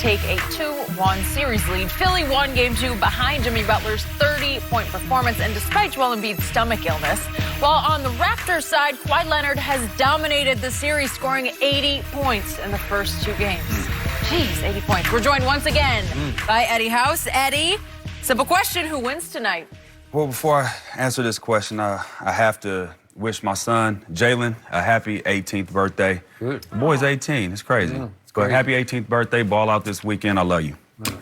take a 2-1 series lead. Philly won Game 2 behind Jimmy Butler's 30-point performance, and despite Joel Embiid's stomach illness. While on the Raptors side, Kawhi Leonard has dominated the series, scoring 80 points in the first 2 games. Jeez, 80 points. We're joined once again by Eddie House. Eddie, simple question, who wins tonight? Well, before I answer this question, I have to wish my son, Jalen, a happy 18th birthday. Good. The boy's 18. It's crazy. Yeah, It's great. Happy 18th birthday. Ball out this weekend. I love you.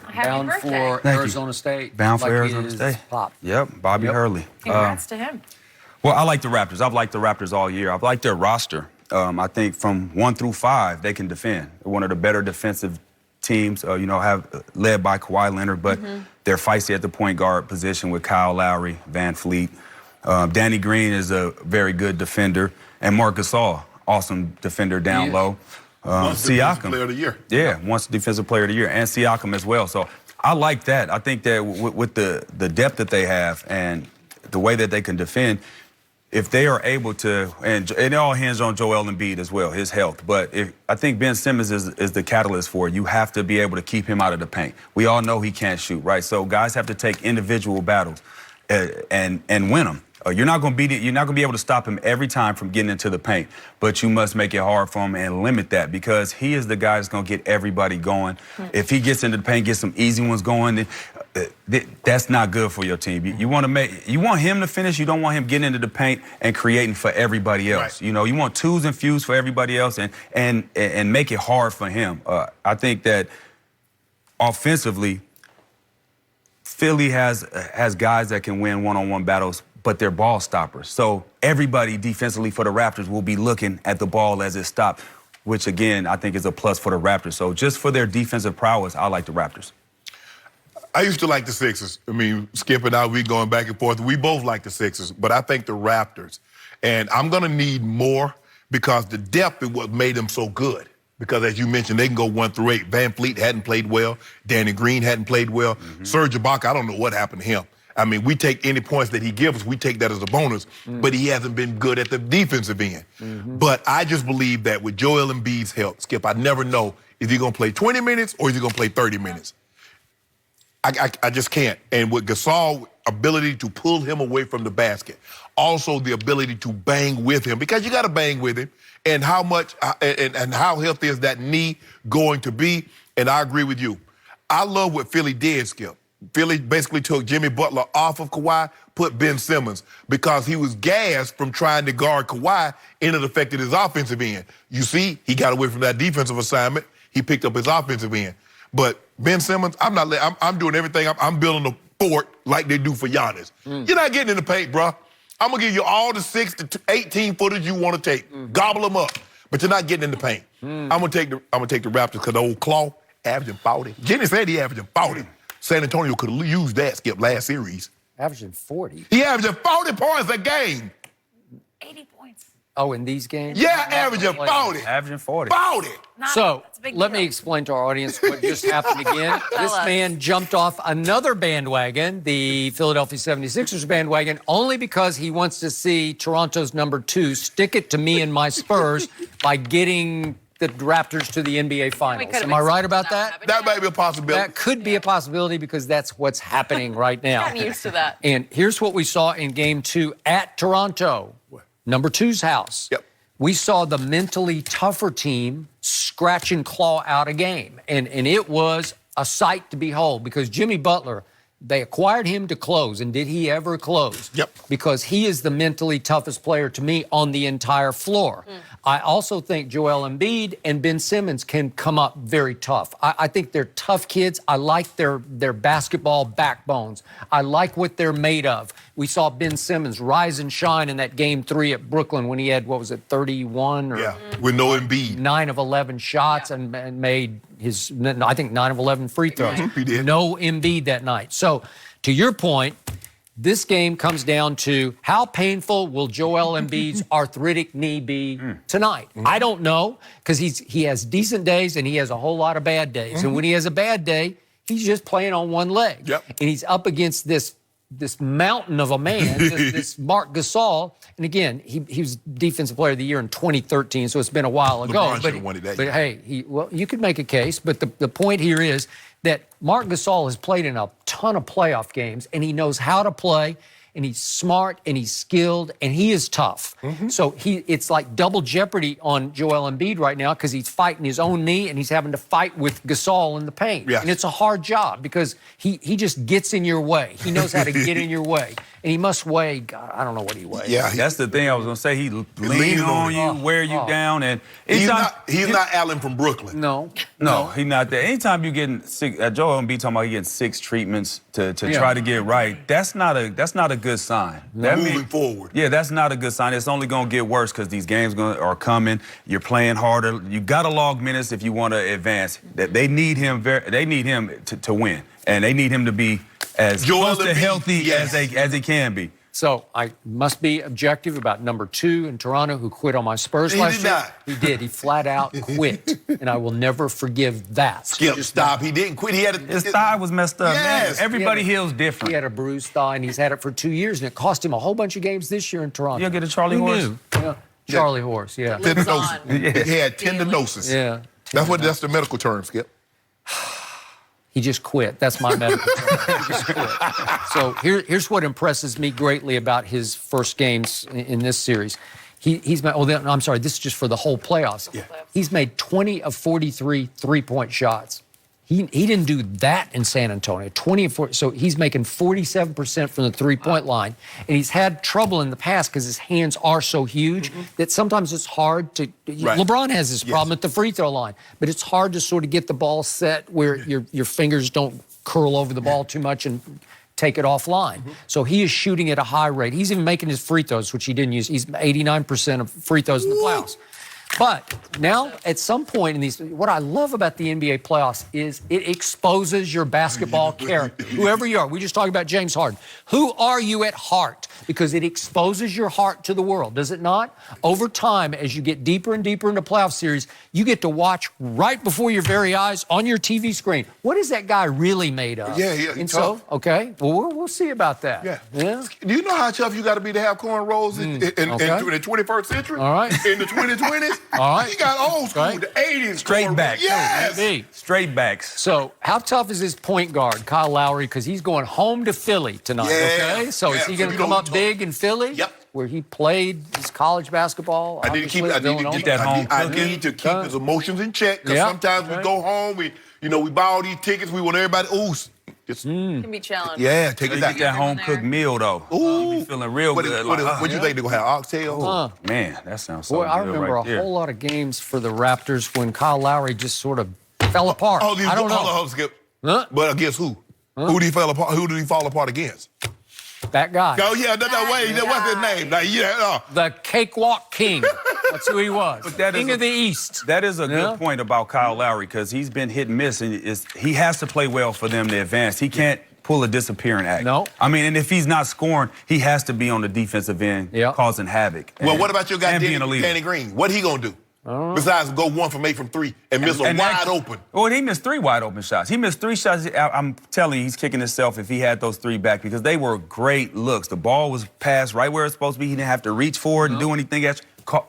Happy Bound birthday. for Thank you. Arizona State. Bound for like Arizona his State. Pop. Yep, Bobby Hurley. Congrats to him. Well, I like the Raptors. I've liked the Raptors all year. I've liked their roster. I think from 1 through 5, they can defend. They're one of the better defensive teams, have led by Kawhi Leonard, but they're feisty at the point guard position with Kyle Lowry, Van Fleet. Danny Green is a very good defender, and Marc Gasol, awesome defender down low. Once Defensive Player of the Year. Yeah, once Defensive Player of the Year, and Siakam as well. So I like that. I think that with the depth that they have and the way that they can defend, if they are able to, and it all hinges on Joel Embiid as well, his health. But I think Ben Simmons is the catalyst for it. You have to be able to keep him out of the paint. We all know he can't shoot, right? So guys have to take individual battles and win them. You're not going to be able to stop him every time from getting into the paint, but you must make it hard for him and limit that, because he is the guy that's going to get everybody going. If he gets into the paint, get some easy ones going, then that's not good for your team. You want him to finish. You don't want him getting into the paint and creating for everybody else. Right. You want twos and fews for everybody else and make it hard for him. I think that offensively, Philly has guys that can win one-on-one battles, but they're ball stoppers. So everybody defensively for the Raptors will be looking at the ball as it stops, which, again, I think is a plus for the Raptors. So just for their defensive prowess, I like the Raptors. I used to like the Sixers. I mean, Skip and I, we going back and forth. We both like the Sixers, but I think the Raptors. And I'm going to need more, because the depth is what made them so good. Because, as you mentioned, they can go 1 through 8. Van Fleet hadn't played well. Danny Green hadn't played well. Serge Ibaka, I don't know what happened to him. I mean, we take any points that he gives us, we take that as a bonus, but he hasn't been good at the defensive end. But I just believe that with Joel Embiid's help, Skip, I never know if he's going to play 20 minutes or is he going to play 30 minutes. I just can't. And with Gasol's ability to pull him away from the basket, also the ability to bang with him, because you got to bang with him, and how much and how healthy is that knee going to be? And I agree with you. I love what Philly did, Skip. Philly basically took Jimmy Butler off of Kawhi, put Ben Simmons, because he was gassed from trying to guard Kawhi, and it affected his offensive end. You see, he got away from that defensive assignment. He picked up his offensive end. But Ben Simmons, I'm doing everything. I'm building a fort like they do for Giannis. You're not getting in the paint, bro. I'm going to give you all the 6 to 18 footers you want to take. Gobble them up. But you're not getting in the paint. I'm going to take the Raptors, because the old Claw averaging 40. Jenny said he averaging 40. San Antonio could have used that, Skip, last series. Averaging 40? He averaging 40 points a game. 80 points. Oh, in these games? Yeah, averaging 40. Averaging 40. 40. So, let me explain to our audience what just happened again. This man jumped off another bandwagon, the Philadelphia 76ers bandwagon, only because he wants to see Toronto's #2 stick it to me and my Spurs by getting the Raptors to the NBA Finals. Am I right about that? That may be a possibility. That could be a possibility, because that's what's happening right now. I'm used to that. And here's what we saw in Game 2 at Toronto, #2's house. Yep. We saw the mentally tougher team scratch and claw out a game. And it was a sight to behold, because Jimmy Butler, they acquired him to close. And did he ever close? Yep. Because he is the mentally toughest player to me on the entire floor. I also think Joel Embiid and Ben Simmons can come up very tough. I think they're tough kids. I like their basketball backbones. I like what they're made of. We saw Ben Simmons rise and shine in that Game 3 at Brooklyn when he had, 31 or with no Embiid. 9 of 11 shots and made his, I think, 9 of 11 free throws. He did. No Embiid that night. So, to your point, this game comes down to how painful will Joel Embiid's arthritic knee be tonight? I don't know, because he has decent days and he has a whole lot of bad days. And when he has a bad day, he's just playing on one leg. Yep. And he's up against this this mountain of a man, this Marc Gasol. And again, he was Defensive Player of the Year in 2013, so it's been a while ago. LeBron should have won it that year. Hey, well, you could make a case, but the point here is that Marc Gasol has played in a ton of playoff games, and he knows how to play, and he's smart, and he's skilled, and he is tough. So it's like double jeopardy on Joel Embiid right now because he's fighting his own knee, and he's having to fight with Gasol in the paint. Yes. And it's a hard job because he just gets in your way. He knows how to get in your way. And he must weigh, God, I don't know what he weighs. Yeah, that's the thing I was going to say. He leans on you, wear you down. And he's not Allen from Brooklyn. No, he's not there. Anytime you're getting six, Joel Embiid talking about getting 6 treatments to try to get right, that's not a good sign. Moving forward. Yeah, that's not a good sign. It's only going to get worse because these games are coming. You're playing harder. You got to log minutes if you want to advance. They need him. They need him to win, and they need him to be as close to healthy as he can be. So I must be objective about number 2 in Toronto who quit on my Spurs last year. He did. He flat out quit, and I will never forgive that. Skip, stop. He didn't quit. His thigh was messed up. Yes. Man. Everybody heals different. He had a bruised thigh, and he's had it for 2 years, and it cost him a whole bunch of games this year in Toronto. You'll get a Charlie Who horse? knew? Yeah. Charlie horse, yeah. Tendinosis. He had tendinosis. Yeah. That's the medical term, Skip. He just quit. That's my medical term. He just quit. So here's what impresses me greatly about his first games in this series. He's made, I'm sorry, this is just for the whole playoffs. Yeah. He's made 20 of 43 three-point shots. He didn't do that in San Antonio. 20 of 40, so he's making 47% from the three-point line. And he's had trouble in the past because his hands are so huge that sometimes it's hard to. Right. LeBron has this problem at the free throw line, but it's hard to sort of get the ball set where your fingers don't curl over the ball too much and take it offline. So he is shooting at a high rate. He's even making his free throws, which he didn't use. He's 89% of free throws in the playoffs. But now, at some point in these, what I love about the NBA playoffs is it exposes your basketball character. Whoever you are, we just talked about James Harden. Who are you at heart? Because it exposes your heart to the world, does it not? Over time, as you get deeper and deeper into playoff series, you get to watch right before your very eyes on your TV screen. What is that guy really made of? Yeah. And so, okay, well, we'll see about that. Yeah. Do you know how tough you got to be to have cornrows in the 21st century? All right. In the 2020s? All right. He got old school, Right. the 80s. Straight back. Yes. Maybe. Straight backs. So, how tough is his point guard, Kyle Lowry? Because he's going home to Philly tonight, okay? So, is he going to come up big in Philly? Yep. Where he played his college basketball? I need to keep his emotions in check because sometimes we go home, we buy all these tickets, we want everybody, Can be challenging. yeah, take it Get down. that home cooked meal though. Be feeling real good. What you think they're gonna have? Oxtail? Man, that sounds so Boy, good I remember right a there. whole lot of games for the Raptors when Kyle Lowry just sort of fell apart. I don't know. Hold on, Skip. Huh? But against who? Who did he fall apart? Who did he fall apart against? That guy. Oh yeah, what's his name? The Cakewalk King. That's who he was. But that is King of the East. That is a good point about Kyle Lowry because he's been hit and miss, and he has to play well for them to advance. He can't pull a disappearing act. No. I mean, and if he's not scoring, he has to be on the defensive end, causing havoc. Well, what about your guy Danny Danny Green? What he gonna do? Besides go 1 from 8 from 3 and miss a wide open. Well, he missed 3 wide open shots. He missed 3 shots. I'm telling you, he's kicking himself if he had those 3 back because they were great looks. The ball was passed right where it's supposed to be. He didn't have to reach for it and do anything else.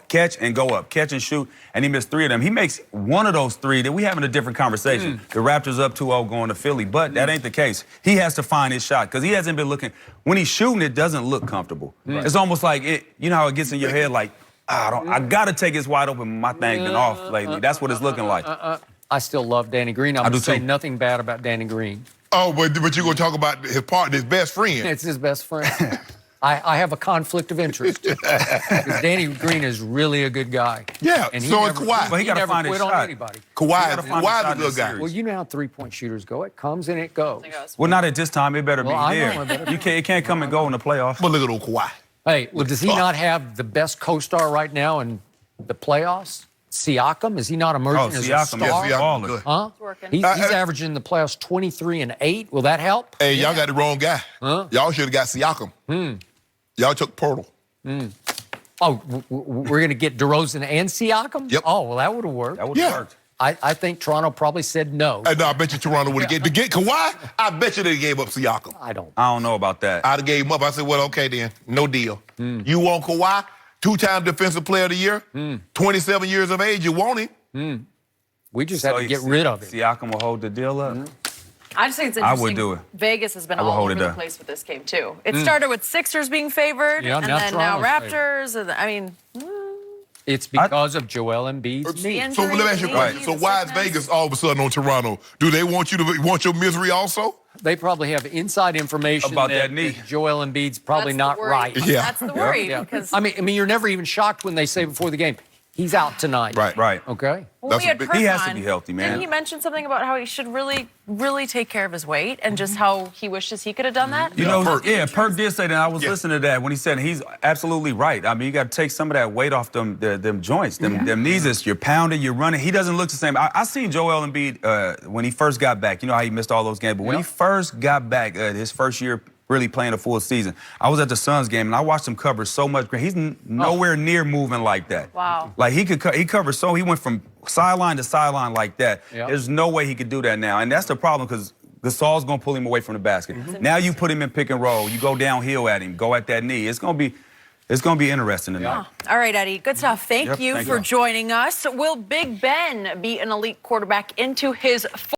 Catch and go up, catch and shoot, and he missed 3 of them. He makes one of those 3, then we having a different conversation. The Raptors up 2-0 going to Philly, but that ain't the case. He has to find his shot because he hasn't been looking. When he's shooting, it doesn't look comfortable. It's almost like you know how it gets in your head like, I got to take this wide open. My thing been off lately. That's what it's looking like. I still love Danny Green. I'm going to say nothing bad about Danny Green. Oh, but you're going to talk about his partner, his best friend. It's his best friend. I have a conflict of interest. Because Danny Green is really a good guy. Yeah, and so is Kawhi. But he got to find his quit shot. on anybody. Kawhi's a good guy. Well, you know how three-point shooters go. It comes and it goes. Well, not at this time. It better be I there. know it better be. It can't come and go in the playoffs. But look at old Kawhi. Hey, well, does he not have the best co-star right now in the playoffs? Siakam? Is he not emerging as a Siakam, star? Siakam, baller. good. Huh? Working. He's averaging in the playoffs 23 and 8. Will that help? Hey, y'all got the wrong guy. Y'all should have got Siakam. Y'all took Portal. Oh, we're going to get DeRozan and Siakam? Yep. Oh, well, that would have worked. That would have worked. I think Toronto probably said no. No, I bet you Toronto would have gave. To get Kawhi, I bet you they gave up Siakam. I don't. I don't know about that. I'd have gave him up. I said, well, okay then, no deal. You want Kawhi, 2-time Defensive Player of the Year, 27 years of age, you want him. We just have to get rid of him. Siakam will hold the deal up. I just think it's I interesting. would do it. Vegas has been I would all hold over it the down. place with this game, too. It started with Sixers being favored, Yeah, and now then now Toronto's Raptors. And, I mean, It's because of Joel Embiid's knee. injury. So let me ask you a question. Right. So why is Vegas all of a sudden on Toronto? Do they want you to want your misery also? They probably have inside information About that knee. Joel Embiid's probably That's not the worry. right. Yeah. That's the worry. Yeah. Because I mean, you're never even shocked when they say before the game, he's out tonight. Right. Okay. when That's we had a big- Kirk He has to on, be healthy, man. Didn't he mention something about how he should really, really take care of his weight and just how he wishes he could have done that? You know, Perk. Perk did say that. I was Yeah. listening to that when he said he's absolutely right. I mean, you got to take some of that weight off them joints, them knees. You're pounding, you're running. He doesn't look the same. I seen Joel Embiid when he first got back. You know how he missed all those games, but when he first got back, his first year really playing a full season, I was at the Suns game and I watched him cover so much. He's nowhere near moving like that. Wow. Like he covered so he went from sideline to sideline like that. Yep. There's no way he could do that now, and that's the problem because Gasol's gonna pull him away from the basket. Now you put him in pick and roll, you go downhill at him, go at that knee. It's gonna be interesting tonight. All right, Eddie. Good stuff. Thank Yep, you thank for you. joining us. Will Big Ben be an elite quarterback into his